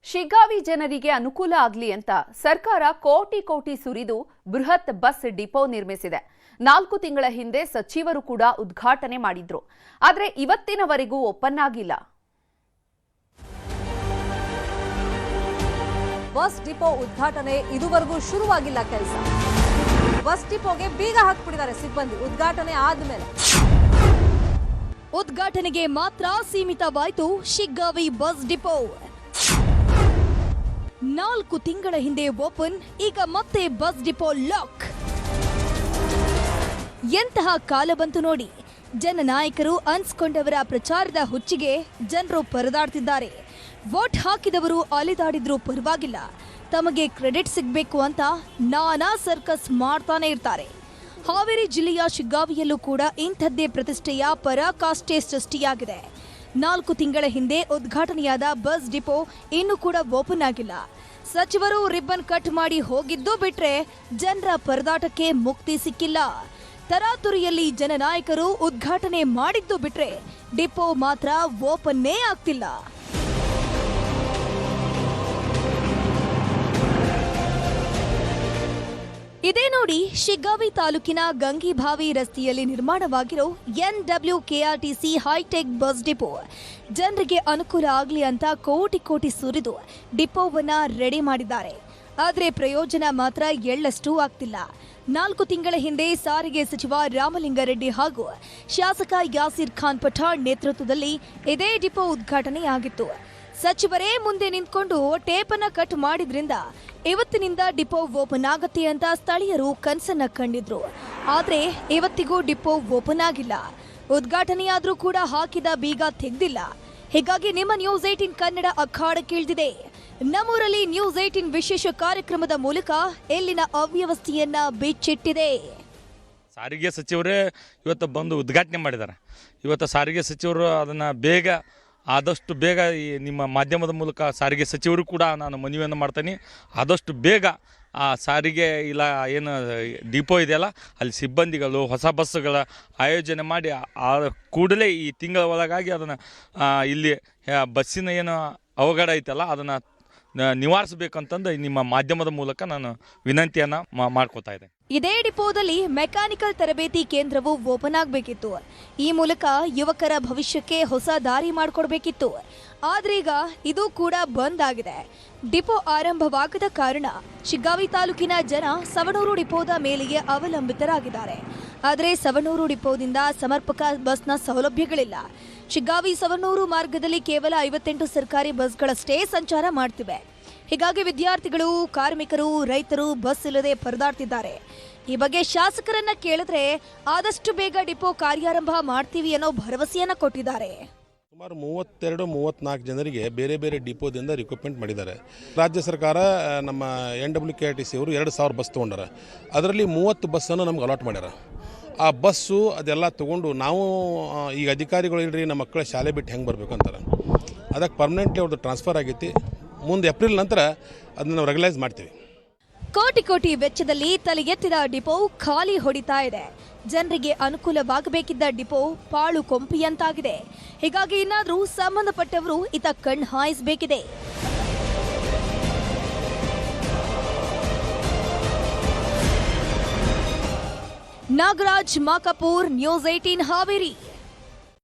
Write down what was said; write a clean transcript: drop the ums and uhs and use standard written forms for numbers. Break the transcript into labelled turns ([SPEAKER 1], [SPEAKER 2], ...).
[SPEAKER 1] ಶಿಗ್ಗಾವಿ ಜನರಿಗೆ ಅನುಕೂಲ ಆಗಲಿ ಅಂತ ಸರ್ಕಾರ ಕೋಟಿ ಕೋಟಿ ಸುರಿದು ಬೃಹತ್ ಬಸ್ ಡಿಪೋ ನಿರ್ಮಿಸಿದೆ. 4 ತಿಂಗಳ ಹಿಂದೆ ಸಚಿವರು ಕೂಡ ಉದ್ಘಾಟನೆ ಮಾಡಿದ್ರು. ಆದರೆ ಇವತ್ತಿನವರೆಗೂ ಓಪನ್ ಆಗಿಲ್ಲ.
[SPEAKER 2] ಬಸ್ ಡಿಪೋ ಉದ್ಘಾಟನೆ ಇದುವರೆಗೂ ಶುರುವಾಗಿಲ್ಲ ಕೆಲಸ. ಬಸ್ ಡಿಪೋಗೆ ಬೀಗ ಹಾಕಿಬಿಟ್ಟಿದ್ದಾರೆ ಸಿಬ್ಬಂದಿ ಉದ್ಘಾಟನೆ ಆದ್ಮೇಲೆ.
[SPEAKER 3] ಉದ್ಘಾಟನೆಗೆ ಮಾತ್ರ ಸೀಮಿತವಾಯಿತು ಶಿಗ್ಗಾವಿ ಬಸ್ ಡಿಪೋ. 4 ತಿಂಗಳ ಹಿಂದೆ ಓಪನ್, ಈಗ ಮತ್ತೆ ಬಸ್ ಡಿಪೋ ಲಾಕ್. ಎಂತಹ ಕಾಲ ಬಂತು ನೋಡಿ. ಜನನಾಯಕರು ಅನ್ಸ್ಕೊಂಡವರ ಪ್ರಚಾರದ ಹುಚ್ಚಿಗೆ ಜನರು ಪರದಾಡ್ತಿದ್ದಾರೆ. ವೋಟ್ ಹಾಕಿದವರು ಅಲೆದಾಡಿದ್ರೂ ಪರವಾಗಿಲ್ಲ, ತಮಗೆ ಕ್ರೆಡಿಟ್ ಸಿಗಬೇಕು ಅಂತ ನಾನಾ ಸರ್ಕಸ್ ಮಾಡ್ತಾನೆ ಇರ್ತಾರೆ. ಹಾವೇರಿ ಜಿಲ್ಲೆಯ ಶಿಗ್ಗಾವಿಯಲ್ಲೂ ಕೂಡ ಇಂಥದ್ದೇ ಪ್ರತಿಷ್ಠೆಯ ಪರಾಕಾಷ್ಠೆ ಸೃಷ್ಟಿಯಾಗಿದೆ. 4 ತಿಂಗಳ ಹಿಂದೆ ಉದ್ಘಾಟನೆಯಾದ ಬಸ್ ಡಿಪೋ ಇನ್ನೂ ಕೂಡ ಓಪನ್ ಆಗಿಲ್ಲ. ಸಚಿವರು ರಿಬ್ಬನ್ ಕಟ್ ಮಾಡಿ ಹೋಗಿದ್ದು ಬಿಟ್ರೆ ಜನರ ಪರದಾಟಕ್ಕೆ ಮುಕ್ತಿ ಸಿಕ್ಕಿಲ್ಲ. ತರಾತುರಿಯಲ್ಲಿ ಜನನಾಯಕರು ಉದ್ಘಾಟನೆ ಮಾಡಿದ್ದು ಬಿಟ್ರೆ ಡಿಪೋ ಮಾತ್ರ ಓಪನ್ನೇ ಆಗ್ತಿಲ್ಲ. ಇದೇ ನೋಡಿ, ಶಿಗ್ಗಾವಿ ತಾಲೂಕಿನ ಗಂಗಿಭಾವಿ ರಸ್ತೆಯಲ್ಲಿ ನಿರ್ಮಾಣವಾಗಿರೋ NWKRTC ಹೈಟೆಕ್ ಬಸ್ ಡಿಪೋ. ಜನರಿಗೆ ಅನುಕೂಲ ಆಗಲಿ ಅಂತ ಕೋಟಿ ಕೋಟಿ ಸುರಿದು ಡಿಪೋವನ್ನ ರೆಡಿ ಮಾಡಿದ್ದಾರೆ. ಆದರೆ ಪ್ರಯೋಜನ ಮಾತ್ರ ಎಳ್ಳಷ್ಟು ಆಗ್ತಿಲ್ಲ. 4 ತಿಂಗಳ ಹಿಂದೆ ಸಾರಿಗೆ ಸಚಿವ ರಾಮಲಿಂಗಾರೆಡ್ಡಿ ಹಾಗೂ ಶಾಸಕ ಯಾಸೀರ್ ಖಾನ್ ಪಠಾಣ್ ನೇತೃತ್ವದಲ್ಲಿ ಇದೇ ಡಿಪೋ ಉದ್ಘಾಟನೆಯಾಗಿತ್ತು. ಸಚಿವರೇ ಮುಂದೆ ನಿಂತ್ಕೊಂಡು ಟೇಪನ್ನ ಕಟ್ ಮಾಡಿದ್ರಿಂದ ಇವತ್ತಿನಿಂದ ಡಿಪೋ ಓಪನ್ ಆಗತ್ತೆ ಅಂತ ಸ್ಥಳೀಯರು ಕನಸನ್ನ ಕಂಡಿದ್ರು. ಆದ್ರೆ ಇವತ್ತಿಗೂ ಡಿಪೋ ಓಪನ್ ಆಗಿಲ್ಲ. ಉದ್ಘಾಟನೆಯಾದ್ರೂ ಕೂಡ ಹಾಕಿದ ಬೀಗ ತೆಗೆದಿಲ್ಲ. ಹೀಗಾಗಿ ನಿಮ್ಮ ನ್ಯೂಸ್ 18 ಕನ್ನಡ ಅಖಾಡಕ್ಕಿಳಿದಿದೆ. ನಮ್ಮೂರಲ್ಲಿ ನ್ಯೂಸ್ 18 ವಿಶೇಷ ಕಾರ್ಯಕ್ರಮದ ಮೂಲಕ ಇಲ್ಲಿನ ಅವ್ಯವಸ್ಥೆಯನ್ನ ಬಿಚ್ಚಿಟ್ಟಿದೆ.
[SPEAKER 4] ಸಾರಿಗೆ ಸಚಿವರೇ ಇವತ್ತು ಬಂದು ಉದ್ಘಾಟನೆ ಮಾಡಿದ್ದಾರೆ. ಇವತ್ತು ಸಾರಿಗೆ ಸಚಿವರು ಅದನ್ನು ಆದಷ್ಟು ಬೇಗ ಈ ನಿಮ್ಮ ಮಾಧ್ಯಮದ ಮೂಲಕ ಸಾರಿಗೆ ಸಚಿವರು ಕೂಡ ನಾನು ಮನವಿಯನ್ನು ಮಾಡ್ತೀನಿ. ಆದಷ್ಟು ಬೇಗ ಆ ಸಾರಿಗೆ ಇಲ್ಲ ಏನು ಡಿಪೋ ಇದೆಯಲ್ಲ, ಅಲ್ಲಿ ಸಿಬ್ಬಂದಿಗಳು ಹೊಸ ಬಸ್ಸುಗಳ ಆಯೋಜನೆ ಮಾಡಿ ಕೂಡಲೇ ಈ ತಿಂಗಳ ಒಳಗಾಗಿ ಅದನ್ನು ಇಲ್ಲಿ ಬಸ್ಸಿನ ಏನು ಅವಘಡ ಐತಲ್ಲ ಅದನ್ನು ನಿವಾರಿಸಬೇಕಂತಂದು ನಿಮ್ಮ ಮಾಧ್ಯಮದ ಮೂಲಕ ನಾನು ವಿನಂತಿಯನ್ನು ಮಾಡ್ಕೋತಾ ಇದ್ದೆ.
[SPEAKER 3] ಇದೇ ಡಿಪೋದಲ್ಲಿ ಮೆಕ್ಯಾನಿಕಲ್ ತರಬೇತಿ ಕೇಂದ್ರವು ಓಪನ್ ಆಗಬೇಕಿತ್ತು. ಈ ಮೂಲಕ ಯುವಕರ ಭವಿಷ್ಯಕ್ಕೆ ಹೊಸ ದಾರಿ ಮಾಡಿಕೊಡ್ಬೇಕಿತ್ತು. ಆದ್ರೀಗ ಇದು ಕೂಡ ಬಂದ್ ಆಗಿದೆ. ಡಿಪೋ ಆರಂಭವಾಗದ ಕಾರಣ ಶಿಗ್ಗಾವಿ ತಾಲೂಕಿನ ಜನ ಸವಣೂರು ಡಿಪೋದ ಮೇಲೆಯೇ ಅವಲಂಬಿತರಾಗಿದ್ದಾರೆ. ಆದರೆ ಸವಣೂರು ಡಿಪೋದಿಂದ ಸಮರ್ಪಕ ಬಸ್ನ ಸೌಲಭ್ಯಗಳಿಲ್ಲ. ಶಿಗ್ಗಾವಿ ಸವಣೂರು ಮಾರ್ಗದಲ್ಲಿ ಕೇವಲ 58 ಸರ್ಕಾರಿ ಬಸ್ಗಳಷ್ಟೇ ಸಂಚಾರ ಮಾಡ್ತಿವೆ. ಹೀಗಾಗಿ ವಿದ್ಯಾರ್ಥಿಗಳು, ಕಾರ್ಮಿಕರು, ರೈತರು ಬಸ್ ಇಲ್ಲದೆ ಪರದಾಡ್ತಿದ್ದಾರೆ. ಈ ಬಗ್ಗೆ ಶಾಸಕರನ್ನ ಕೇಳಿದ್ರೆ ಆದಷ್ಟು ಬೇಗ ಡಿಪೋ ಕಾರ್ಯಾರಂಭ ಮಾಡ್ತೀವಿ ಅನ್ನೋ ಭರವಸೆಯನ್ನ ಕೊಟ್ಟಿದ್ದಾರೆ.
[SPEAKER 5] ಸುಮಾರು 32-34 ಜನರಿಗೆ ಬೇರೆ ಬೇರೆ ಡಿಪೋದಿಂದ ರಿಕ್ರೂಟ್ಮೆಂಟ್ ಮಾಡಿದ್ದಾರೆ. ರಾಜ್ಯ ಸರ್ಕಾರ ನಮ್ಮ NWKRTC ಅವರು 2000 ಬಸ್ ತೊಗೊಂಡಾರ. ಅದರಲ್ಲಿ 30 ಬಸ್ಸನ್ನು ನಮ್ಗೆ ಅಲಾಟ್ ಮಾಡ್ಯಾರ. ಆ ಬಸ್ಸು ಅದೆಲ್ಲ ತೊಗೊಂಡು ನಾವು ಈಗ ಅಧಿಕಾರಿಗಳು ಇಲ್ರಿ ನಮ್ಮ ಮಕ್ಕಳ ಶಾಲೆ ಬಿಟ್ಟು ಹೆಂಗೆ ಬರಬೇಕು ಅಂತಾರೆ. ಅದಕ್ಕೆ ಪರ್ಮನೆಂಟ್ಲಿ ಅವ್ರದ್ದು ಟ್ರಾನ್ಸ್ಫರ್ ಆಗೈತಿ. ಮುಂದೆ ಏಪ್ರಿಲ್ ನಂತರ ಅದನ್ನು ನಾವು ರೆಗ್ಯುಲೈಸ್ ಮಾಡ್ತೀವಿ.
[SPEAKER 3] ಕೋಟಿ ಕೋಟಿ ವೆಚ್ಚದಲ್ಲಿ ತಲೆ ಎತ್ತಿದ ಡಿಪೋ ಖಾಲಿ ಹೊಡಿತಾ ಇದೆ. ಜನರಿಗೆ ಅನುಕೂಲವಾಗಬೇಕಿದ್ದ ಡಿಪೋ ಪಾಳು ಕೊಂಪಿಯಂತಾಗಿದೆ. ಹೀಗಾಗಿ ಇನ್ನಾದರೂ ಸಂಬಂಧಪಟ್ಟವರು ಇತ ಕಣ್ಣು ಹಾಯಿಸಬೇಕಿದೆ. ನಾಗರಾಜ್ ಮಾಕಪೂರ್, ನ್ಯೂಸ್ 18 ಹಾವೇರಿ.